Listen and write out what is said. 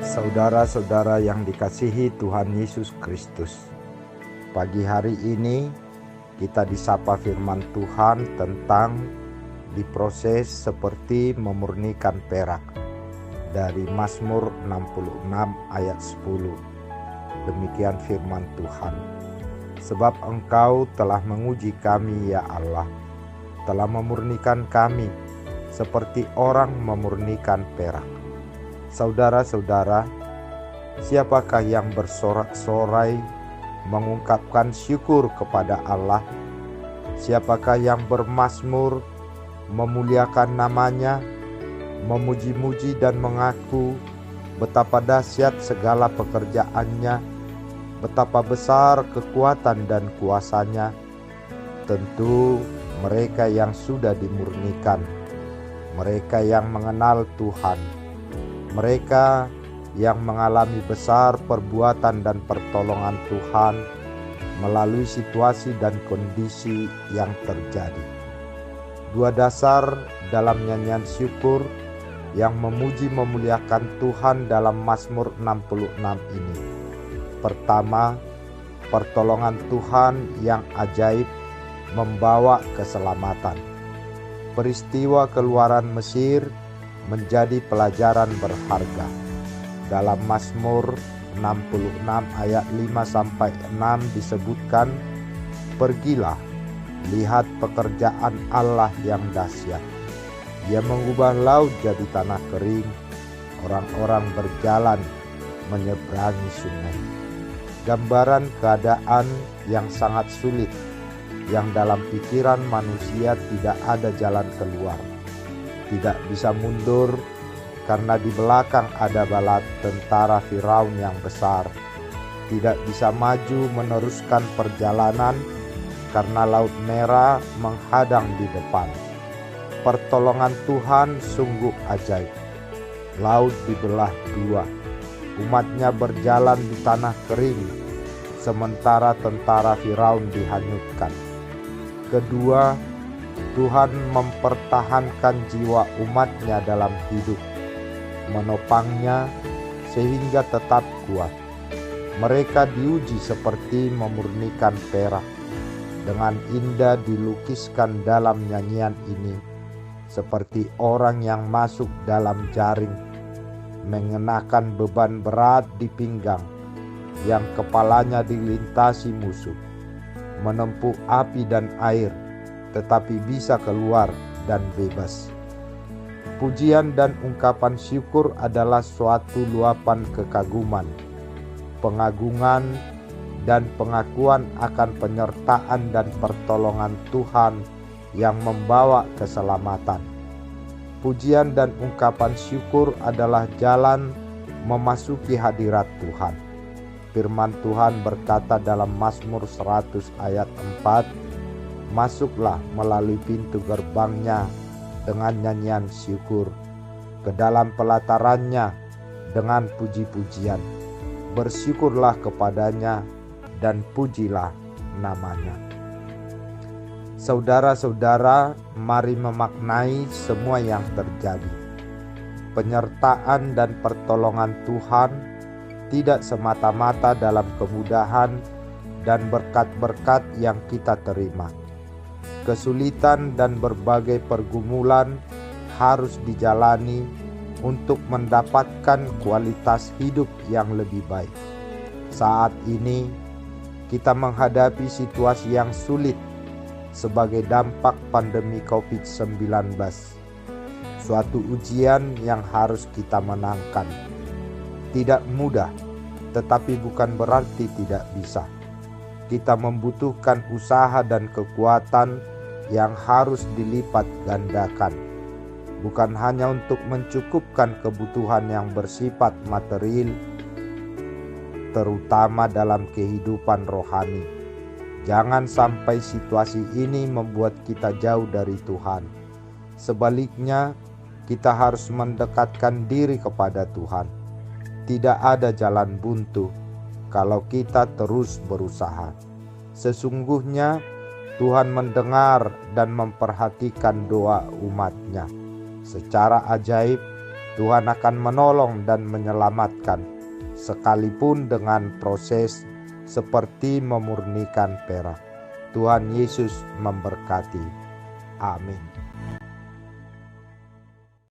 Saudara-saudara yang dikasihi Tuhan Yesus Kristus, pagi hari ini kita disapa firman Tuhan tentang diproses seperti memurnikan perak dari Mazmur 66 ayat 10. Demikian firman Tuhan. Sebab Engkau telah menguji kami ya Allah, telah memurnikan kami seperti orang memurnikan perak. Saudara-saudara, siapakah yang bersorak-sorai mengungkapkan syukur kepada Allah? Siapakah yang bermazmur memuliakan namanya, memuji-muji dan mengaku betapa dahsyat segala pekerjaannya, betapa besar kekuatan dan kuasanya? Tentu mereka yang sudah dimurnikan, mereka yang mengenal Tuhan, mereka yang mengalami besar perbuatan dan pertolongan Tuhan melalui situasi dan kondisi yang terjadi. Dua dasar dalam nyanyian syukur yang memuji memuliakan Tuhan dalam Mazmur 66 ini. Pertama, pertolongan Tuhan yang ajaib membawa keselamatan. Peristiwa keluaran Mesir menjadi pelajaran berharga. Dalam Mazmur 66 ayat 5-6 disebutkan, "Pergilah, lihat pekerjaan Allah yang dahsyat. Ia mengubah laut jadi tanah kering, orang-orang berjalan menyeberangi sungai." Gambaran keadaan yang sangat sulit, yang dalam pikiran manusia tidak ada jalan keluar. Tidak bisa mundur karena di belakang ada bala tentara Firaun yang besar. Tidak bisa maju meneruskan perjalanan karena Laut Merah menghadang di depan. Pertolongan Tuhan sungguh ajaib. Laut dibelah dua, umatnya berjalan di tanah kering, sementara tentara Firaun dihanyutkan. Kedua, Tuhan mempertahankan jiwa umatnya dalam hidup, menopangnya sehingga tetap kuat. Mereka diuji seperti memurnikan perak. Dengan indah dilukiskan dalam nyanyian ini, seperti orang yang masuk dalam jaring, mengenakan beban berat di pinggang, yang kepalanya dilintasi musuh, menempuh api dan air, tetapi bisa keluar dan bebas. Pujian dan ungkapan syukur adalah suatu luapan kekaguman, pengagungan, dan pengakuan akan penyertaan dan pertolongan Tuhan yang membawa keselamatan. Pujian dan ungkapan syukur adalah jalan memasuki hadirat Tuhan. Firman Tuhan berkata dalam Mazmur 100 ayat 4, "Masuklah melalui pintu gerbangnya dengan nyanyian syukur, ke dalam pelatarannya dengan puji-pujian. Bersyukurlah kepadanya dan pujilah namanya." Saudara-saudara, mari memaknai semua yang terjadi. Penyertaan dan pertolongan Tuhan tidak semata-mata dalam kemudahan dan berkat-berkat yang kita terima. Kesulitan dan berbagai pergumulan harus dijalani untuk mendapatkan kualitas hidup yang lebih baik. Saat ini kita menghadapi situasi yang sulit sebagai dampak pandemi COVID-19. Suatu ujian yang harus kita menangkan. Tidak mudah, tetapi bukan berarti tidak bisa. Kita membutuhkan usaha dan kekuatan yang harus dilipat gandakan, bukan hanya untuk mencukupkan kebutuhan yang bersifat material, terutama dalam kehidupan rohani. Jangan sampai situasi ini membuat kita jauh dari Tuhan. Sebaliknya, kita harus mendekatkan diri kepada Tuhan. Tidak ada jalan buntu kalau kita terus berusaha. Sesungguhnya Tuhan mendengar dan memperhatikan doa umatnya. Secara ajaib, Tuhan akan menolong dan menyelamatkan, sekalipun dengan proses seperti memurnikan perak. Tuhan Yesus memberkati. Amin.